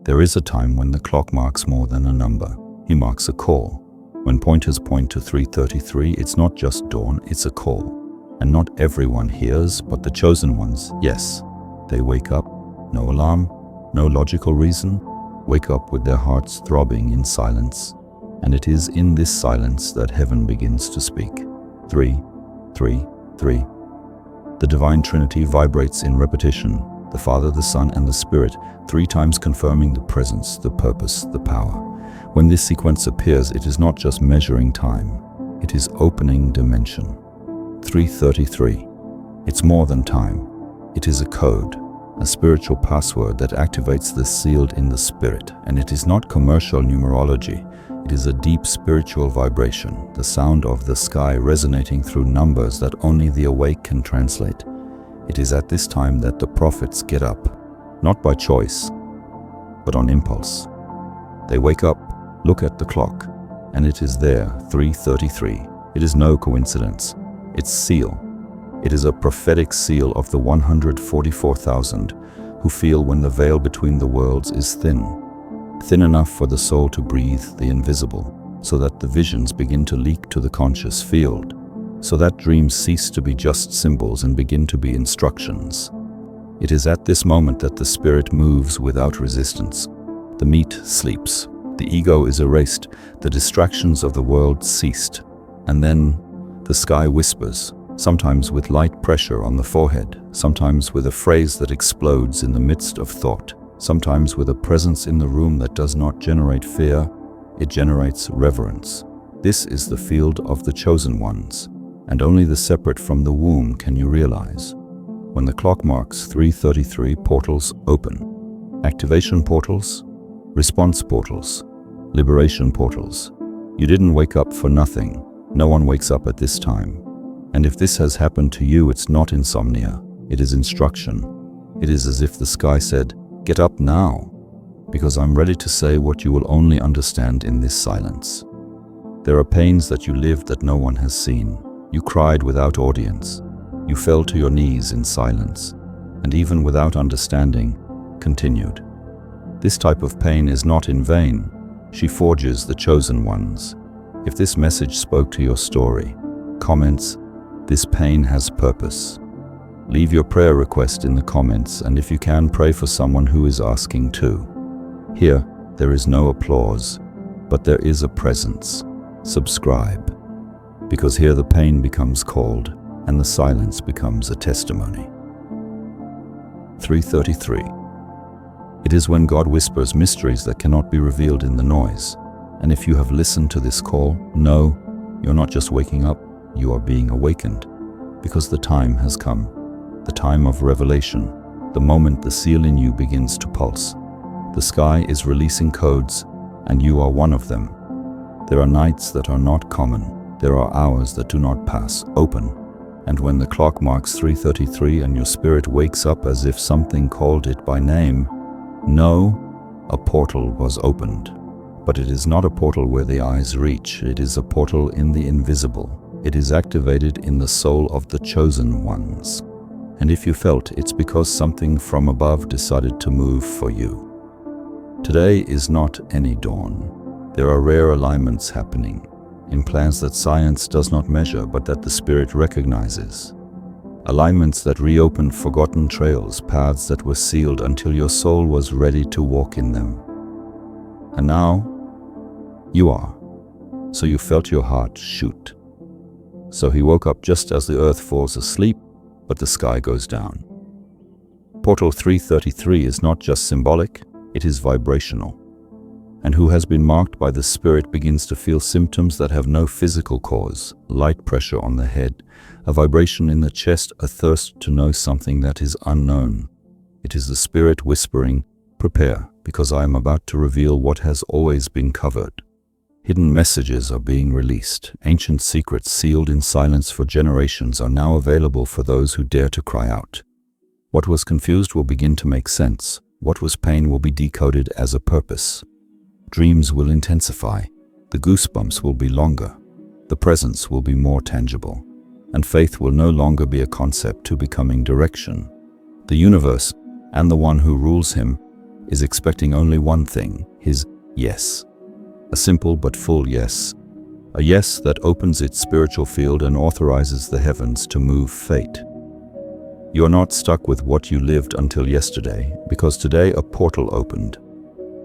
There is a time when the clock marks more than a number. He marks a call. When pointers point to 3:33, it's not just dawn, it's a call. And not everyone hears, but the chosen ones, yes. They wake up, no alarm, no logical reason, wake up with their hearts throbbing in silence. And it is in this silence that heaven begins to speak. 3, 3, 3. The divine Trinity vibrates in repetition, the Father, the Son, and the Spirit, 3 times confirming the presence, the purpose, the power. When this sequence appears, it is not just measuring time, it is opening dimension. 3:33. It's more than time. It is a code, a spiritual password that activates the sealed in the spirit, and it is not commercial numerology. It is a deep spiritual vibration, the sound of the sky resonating through numbers that only the awake can translate. It is at this time that the prophets get up, not by choice, but on impulse. They wake up, look at the clock, and it is there, 3:33. It is no coincidence. It's seal. It is a prophetic seal of the 144,000 who feel when the veil between the worlds is thin enough for the soul to breathe the invisible, so that the visions begin to leak to the conscious field, so that dreams cease to be just symbols and begin to be instructions. It is at this moment that the spirit moves without resistance. The meat sleeps, the ego is erased, the distractions of the world ceased, and then the sky whispers, sometimes with light pressure on the forehead, sometimes with a phrase that explodes in the midst of thought, sometimes with a presence in the room that does not generate fear, it generates reverence. This is the field of the chosen ones, and only the separate from the womb can you realize. When the clock marks 3:33, portals open. Activation portals, response portals, liberation portals. You didn't wake up for nothing. No one wakes up at this time. And if this has happened to you, it's not insomnia, it is instruction. It is as if the sky said, "Get up now, because I'm ready to say what you will only understand in this silence." There are pains that you lived that no one has seen. You cried without audience. You fell to your knees in silence, and even without understanding, continued. This type of pain is not in vain. She forges the chosen ones. If this message spoke to your story, comments, this pain has purpose. Leave your prayer request in the comments, and if you can, pray for someone who is asking too. Here, there is no applause, but there is a presence. Subscribe, because here the pain becomes called, and the silence becomes a testimony. 3:33. It is when God whispers mysteries that cannot be revealed in the noise. And if you have listened to this call, know you're not just waking up, you are being awakened, because the time has come. The time of revelation, the moment the seal in you begins to pulse. The sky is releasing codes, and you are one of them. There are nights that are not common. There are hours that do not pass, open. And when the clock marks 3:33 and your spirit wakes up as if something called it by name, know a portal was opened. But it is not a portal where the eyes reach. It is a portal in the invisible. It is activated in the soul of the chosen ones. And if you felt, it's because something from above decided to move for you. Today is not any dawn. There are rare alignments happening, in plans that science does not measure but that the spirit recognizes. Alignments that reopen forgotten trails, paths that were sealed until your soul was ready to walk in them. And now, you are. So you felt your heart shoot. So he woke up just as the earth falls asleep, but the sky goes down. Portal 3:33 is not just symbolic, it is vibrational. And who has been marked by the Spirit begins to feel symptoms that have no physical cause, light pressure on the head, a vibration in the chest, a thirst to know something that is unknown. It is the Spirit whispering, "Prepare, because I am about to reveal what has always been covered." Hidden messages are being released. Ancient secrets sealed in silence for generations are now available for those who dare to cry out. What was confused will begin to make sense. What was pain will be decoded as a purpose. Dreams will intensify. The goosebumps will be longer. The presence will be more tangible. And faith will no longer be a concept to becoming direction. The universe, and the one who rules him, is expecting only one thing, his yes. A simple but full yes. A yes that opens its spiritual field and authorizes the heavens to move fate. You are not stuck with what you lived until yesterday, because today a portal opened,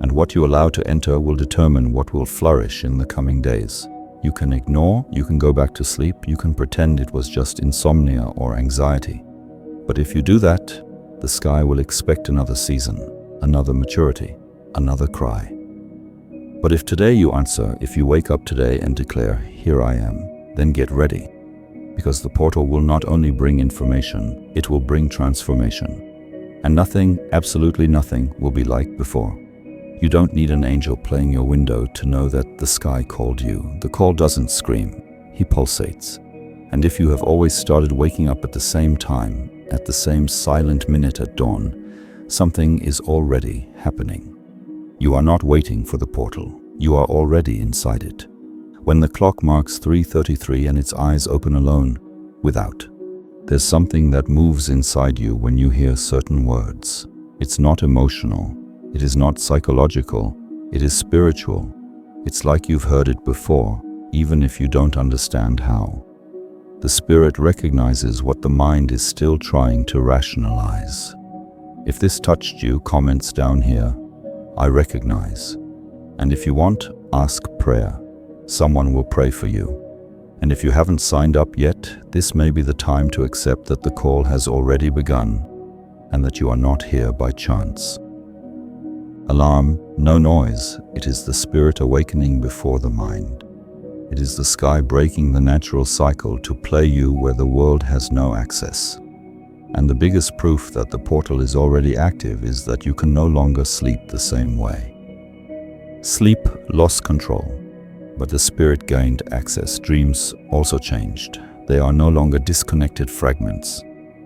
and what you allow to enter will determine what will flourish in the coming days. You can ignore, you can go back to sleep, you can pretend it was just insomnia or anxiety. But if you do that, the sky will expect another season, another maturity, another cry. But if today you answer, if you wake up today and declare, "Here I am," then get ready. Because the portal will not only bring information, it will bring transformation. And nothing, absolutely nothing, will be like before. You don't need an angel playing your window to know that the sky called you. The call doesn't scream, he pulsates. And if you have always started waking up at the same time, at the same silent minute at dawn, something is already happening. You are not waiting for the portal. You are already inside it. When the clock marks 3:33 and its eyes open alone, without, there's something that moves inside you when you hear certain words. It's not emotional. It is not psychological. It is spiritual. It's like you've heard it before, even if you don't understand how. The spirit recognizes what the mind is still trying to rationalize. If this touched you, comments down here. I recognize. And if you want, ask prayer. Someone will pray for you. And if you haven't signed up yet, this may be the time to accept that the call has already begun and that you are not here by chance. Alarm, no noise. It is the spirit awakening before the mind. It is the sky breaking the natural cycle to play you where the world has no access. And the biggest proof that the portal is already active is that you can no longer sleep the same way. Sleep lost control, but the spirit gained access. Dreams also changed. They are no longer disconnected fragments.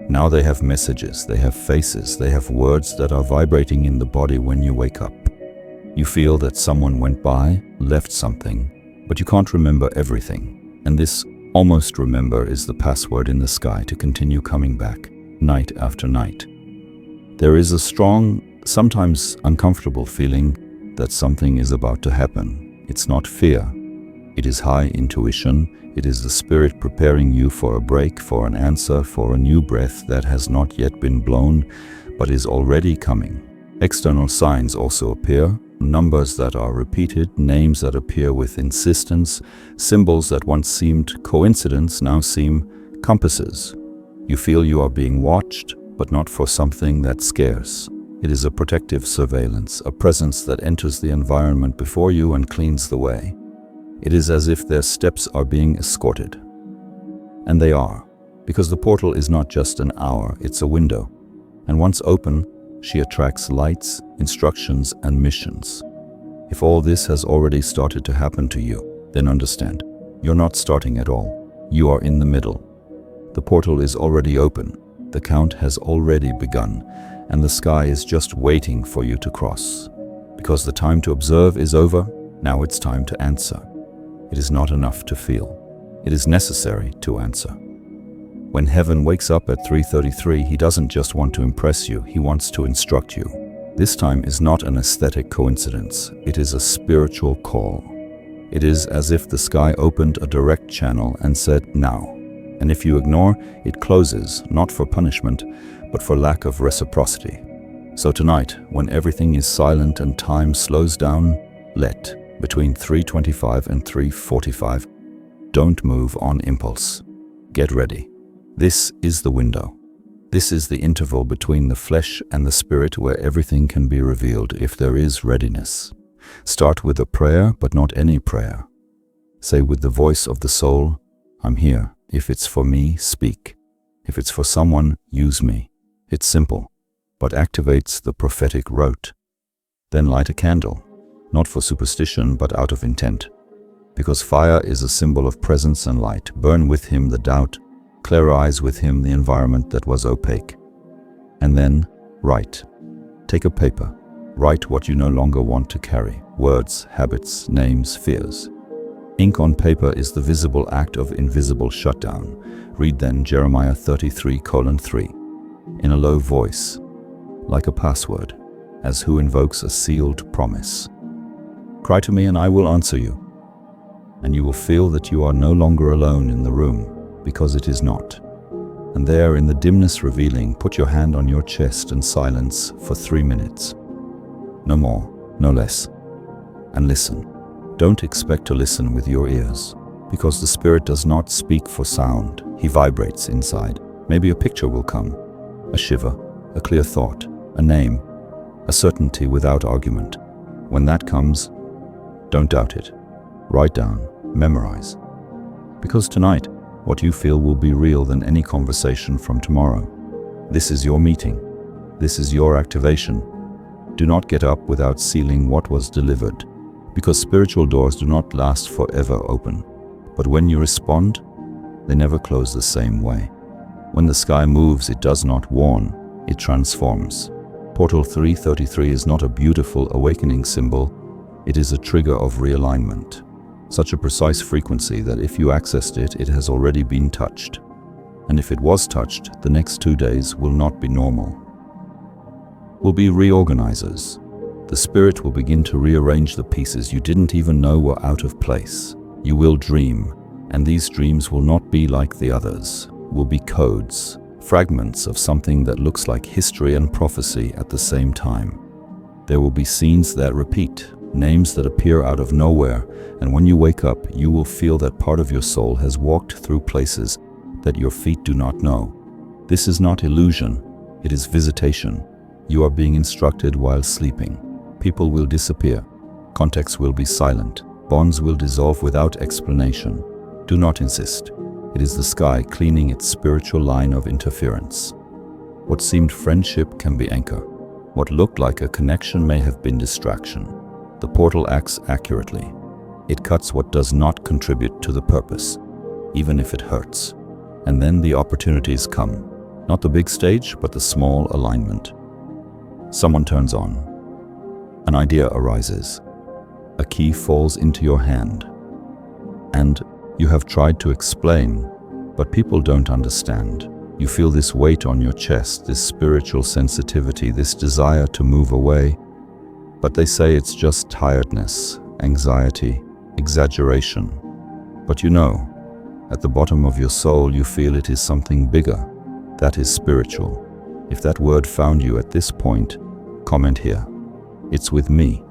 Now they have messages, they have faces, they have words that are vibrating in the body when you wake up. You feel that someone went by, left something, but you can't remember everything. And this almost remember is the password in the sky to continue coming back, night after night. There is a strong, sometimes uncomfortable feeling that something is about to happen. It's not fear. It is high intuition. It is the spirit preparing you for a break, for an answer, for a new breath that has not yet been blown, but is already coming. External signs also appear, numbers that are repeated, names that appear with insistence, symbols that once seemed coincidence now seem compasses. You feel you are being watched, but not for something that scares. It is a protective surveillance, a presence that enters the environment before you and cleans the way. It is as if their steps are being escorted. And they are, because the portal is not just an hour, it's a window. And once open, she attracts lights, instructions, and missions. If all this has already started to happen to you, then understand, you're not starting at all. You are in the middle. The portal is already open, the count has already begun, and the sky is just waiting for you to cross. Because the time to observe is over, now it's time to answer. It is not enough to feel. It is necessary to answer. When heaven wakes up at 3:33, he doesn't just want to impress you, he wants to instruct you. This time is not an aesthetic coincidence, it is a spiritual call. It is as if the sky opened a direct channel and said, now. And if you ignore, it closes, not for punishment, but for lack of reciprocity. So tonight, when everything is silent and time slows down, let, between 3:25 and 3:45, don't move on impulse. Get ready. This is the window. This is the interval between the flesh and the spirit where everything can be revealed if there is readiness. Start with a prayer, but not any prayer. Say with the voice of the soul, I'm here. If it's for me, speak. If it's for someone, use me. It's simple, but activates the prophetic rote. Then light a candle, not for superstition, but out of intent. Because fire is a symbol of presence and light. Burn with him the doubt, clarize with him the environment that was opaque. And then write. Take a paper. Write what you no longer want to carry. Words, habits, names, fears. Ink on paper is the visible act of invisible shutdown. Read then Jeremiah 33:3 in a low voice, like a password, as who invokes a sealed promise. Cry to me and I will answer you. And you will feel that you are no longer alone in the room, because it is not. And there, in the dimness revealing, put your hand on your chest and silence for 3 minutes. No more, no less. And listen. Don't expect to listen with your ears, because the Spirit does not speak for sound. He vibrates inside. Maybe a picture will come, a shiver, a clear thought, a name, a certainty without argument. When that comes, don't doubt it. Write down, memorize. Because tonight, what you feel will be real than any conversation from tomorrow. This is your meeting. This is your activation. Do not get up without sealing what was delivered, because spiritual doors do not last forever open. But when you respond, they never close the same way. When the sky moves, it does not warn, it transforms. Portal 333 is not a beautiful awakening symbol, it is a trigger of realignment. Such a precise frequency that if you accessed it, it has already been touched. And if it was touched, the next 2 days will not be normal. Will be reorganizers. The Spirit will begin to rearrange the pieces you didn't even know were out of place. You will dream, and these dreams will not be like the others, will be codes, fragments of something that looks like history and prophecy at the same time. There will be scenes that repeat, names that appear out of nowhere, and when you wake up, you will feel that part of your soul has walked through places that your feet do not know. This is not illusion, it is visitation. You are being instructed while sleeping. People will disappear. Contexts will be silent. Bonds will dissolve without explanation. Do not insist. It is the sky cleaning its spiritual line of interference. What seemed friendship can be anchor. What looked like a connection may have been distraction. The portal acts accurately. It cuts what does not contribute to the purpose, even if it hurts. And then the opportunities come. Not the big stage, but the small alignment. Someone turns on. An idea arises. A key falls into your hand. And you have tried to explain, but people don't understand. You feel this weight on your chest, this spiritual sensitivity, this desire to move away. But they say it's just tiredness, anxiety, exaggeration. But you know, at the bottom of your soul, you feel it is something bigger. That is spiritual. If that word found you at this point, comment here. It's with me.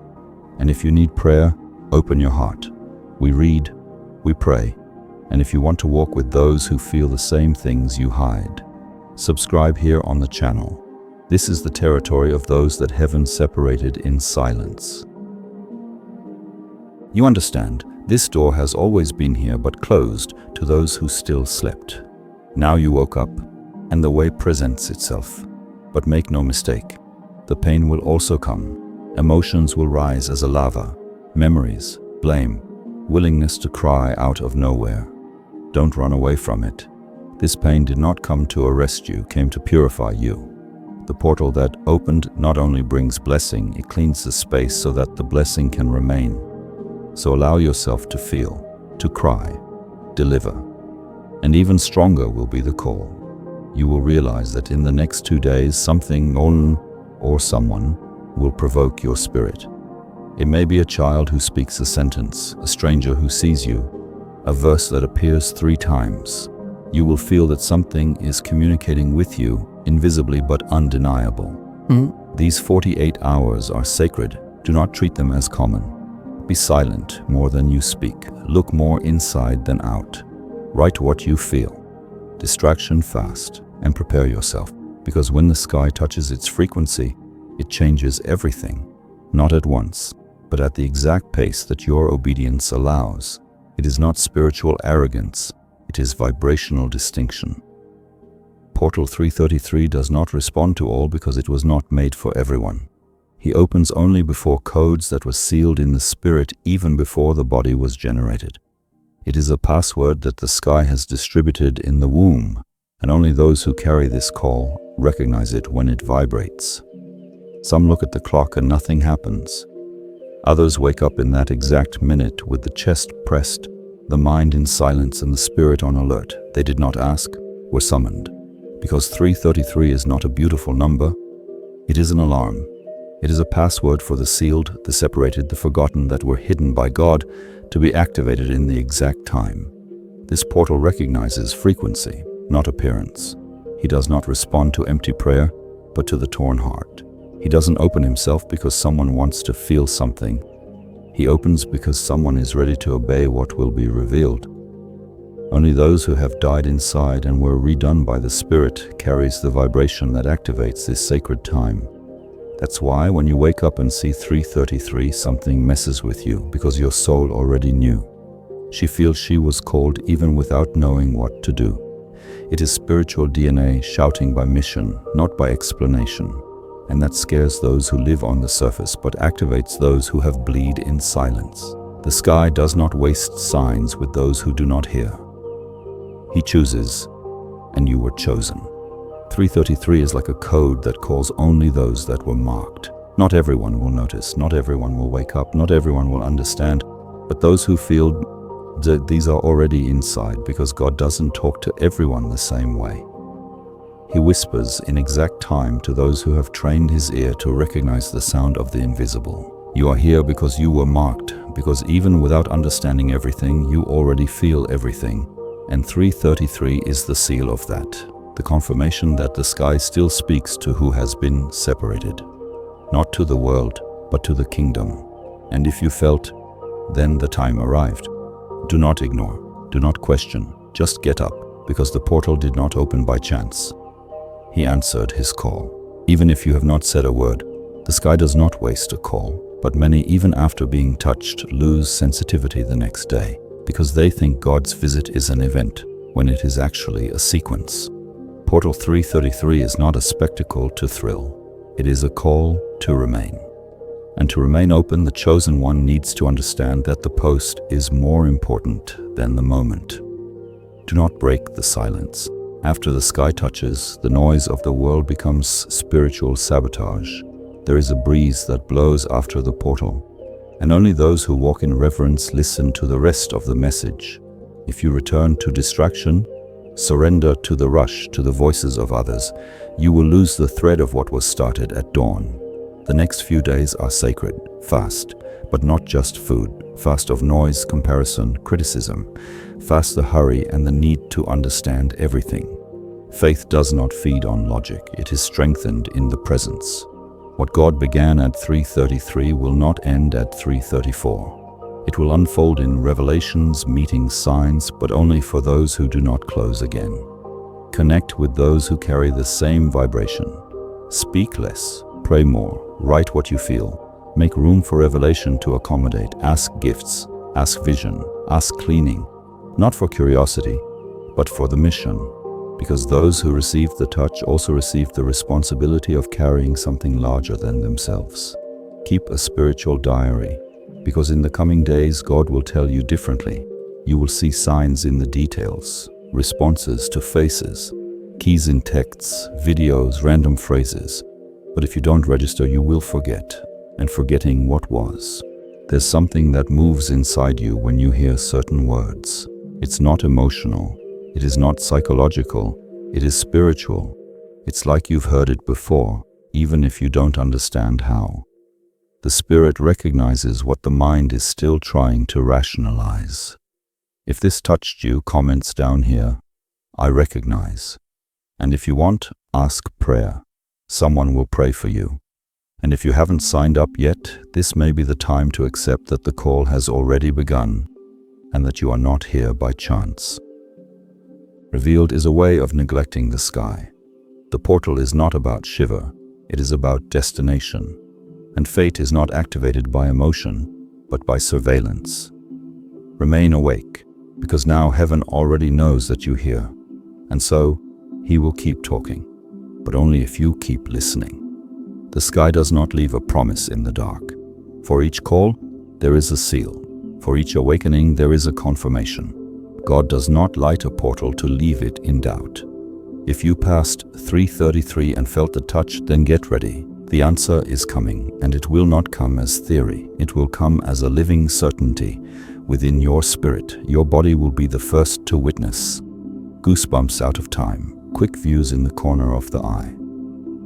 And if you need prayer, open your heart. We read, we pray. And if you want to walk with those who feel the same things you hide, subscribe here on the channel. This is the territory of those that heaven separated in silence. You understand, this door has always been here but closed to those who still slept. Now you woke up, and the way presents itself. But make no mistake, the pain will also come. Emotions will rise as a lava, memories, blame, willingness to cry out of nowhere. Don't run away from it. This pain did not come to arrest you, came to purify you. The portal that opened not only brings blessing, it cleans the space so that the blessing can remain. So allow yourself to feel, to cry, deliver. And even stronger will be the call. You will realize that in the next 2 days, something or someone will provoke your spirit. It may be a child who speaks a sentence, a stranger who sees you, a verse that appears 3 times. You will feel that something is communicating with you, invisibly but undeniable. These 48 hours are sacred. Do not treat them as common. Be silent more than you speak. Look more inside than out. Write what you feel. Distraction fast, and prepare yourself, because when the sky touches its frequency, it changes everything, not at once, but at the exact pace that your obedience allows. It is not spiritual arrogance, it is vibrational distinction. Portal 333 does not respond to all because it was not made for everyone. He opens only before codes that were sealed in the spirit even before the body was generated. It is a password that the sky has distributed in the womb, and only those who carry this call recognize it when it vibrates. Some look at the clock and nothing happens. Others wake up in that exact minute with the chest pressed, the mind in silence and the spirit on alert. They did not ask, were summoned. Because 333 is not a beautiful number, it is an alarm. It is a password for the sealed, the separated, the forgotten that were hidden by God to be activated in the exact time. This portal recognizes frequency, not appearance. He does not respond to empty prayer, but to the torn heart. He doesn't open himself because someone wants to feel something. He opens because someone is ready to obey what will be revealed. Only those who have died inside and were redone by the Spirit carries the vibration that activates this sacred time. That's why when you wake up and see 333, something messes with you, because your soul already knew. She feels she was called even without knowing what to do. It is spiritual DNA shouting by mission, not by explanation. And that scares those who live on the surface, but activates those who have bleed in silence. The sky does not waste signs with those who do not hear. He chooses, and you were chosen. 333 is like a code that calls only those that were marked. Not everyone will notice, not everyone will wake up, not everyone will understand, but those who feel that these are already inside, because God doesn't talk to everyone the same way. He whispers in exact time to those who have trained his ear to recognize the sound of the invisible. You are here because you were marked, because even without understanding everything, you already feel everything. And 333 is the seal of that, the confirmation that the sky still speaks to who has been separated. Not to the world, but to the kingdom. And if you felt, then the time arrived. Do not ignore, do not question, just get up, because the portal did not open by chance. He answered his call. Even if you have not said a word, the sky does not waste a call, but many, even after being touched, lose sensitivity the next day, because they think God's visit is an event, when it is actually a sequence. Portal 333 is not a spectacle to thrill. It is a call to remain. And to remain open, the chosen one needs to understand that the post is more important than the moment. Do not break the silence. After the sky touches, the noise of the world becomes spiritual sabotage. There is a breeze that blows after the portal, and only those who walk in reverence listen to the rest of the message. If you return to distraction, surrender to the rush, to the voices of others, you will lose the thread of what was started at dawn. The next few days are sacred, fast, but not just food, fast of noise, comparison, criticism, fast the hurry and the need to understand everything. Faith does not feed on logic, it is strengthened in the presence. What God began at 333 will not end at 334. It will unfold in revelations, meetings, signs, but only for those who do not close again. Connect with those who carry the same vibration. Speak less, pray more, write what you feel. Make room for revelation to accommodate. Ask gifts, ask vision, ask cleaning. Not for curiosity, but for the mission. Because those who receive the touch also receive the responsibility of carrying something larger than themselves. Keep a spiritual diary, because in the coming days God will tell you differently. You will see signs in the details, responses to faces, keys in texts, videos, random phrases. But if you don't register, you will forget, and forgetting what was. There's something that moves inside you when you hear certain words. It's not emotional, it is not psychological, it is spiritual. It's like you've heard it before, even if you don't understand how. The Spirit recognizes what the mind is still trying to rationalize. If this touched you, comments down here, I recognize. And if you want, ask prayer. Someone will pray for you. And if you haven't signed up yet, this may be the time to accept that the call has already begun, and that you are not here by chance. Revealed is a way of neglecting the sky. The portal is not about shiver, it is about destination. And fate is not activated by emotion, but by surveillance. Remain awake, because now heaven already knows that you hear. And so, he will keep talking, but only if you keep listening. The sky does not leave a promise in the dark. For each call, there is a seal. For each awakening, there is a confirmation. God does not light a portal to leave it in doubt. If you passed 333 and felt the touch, then get ready. The answer is coming, and it will not come as theory. It will come as a living certainty within your spirit. Your body will be the first to witness. Goosebumps out of time, quick views in the corner of the eye.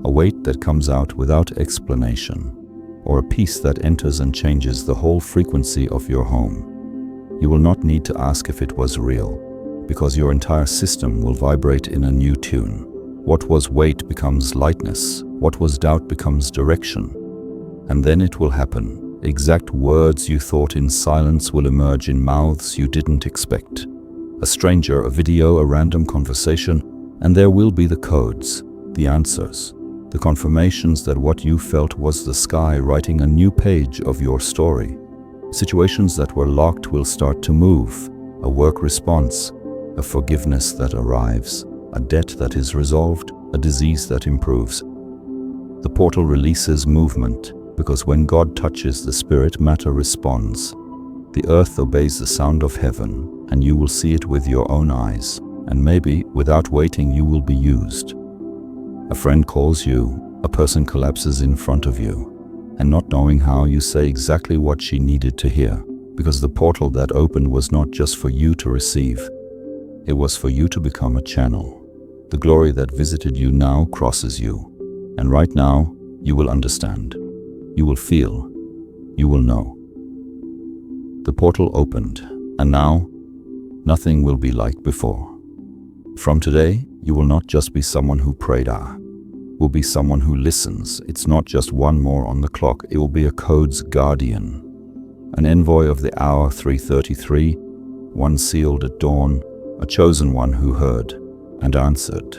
A weight that comes out without explanation. or a peace that enters and changes the whole frequency of your home. You will not need to ask if it was real, because your entire system will vibrate in a new tune. What was weight becomes lightness, what was doubt becomes direction. And then it will happen. Exact words you thought in silence will emerge in mouths you didn't expect. A stranger, a video, a random conversation, and there will be the codes, the answers, the confirmations that what you felt was the sky writing a new page of your story. Situations that were locked will start to move, a work response, a forgiveness that arrives, a debt that is resolved, a disease that improves. The portal releases movement, because when God touches the spirit, matter responds. The earth obeys the sound of heaven, and you will see it with your own eyes, and maybe, without waiting, you will be used. A friend calls you, a person collapses in front of you, and not knowing how, you say exactly what she needed to hear, because the portal that opened was not just for you to receive, it was for you to become a channel. The glory that visited you now crosses you, and right now, you will understand. You will feel. You will know. The portal opened, and now, nothing will be like before. From today, you will not just be someone who prayed, will be someone who listens. It's not just one more on the clock, it will be a code's guardian. An envoy of the hour 3:33, one sealed at dawn, a chosen one who heard and answered.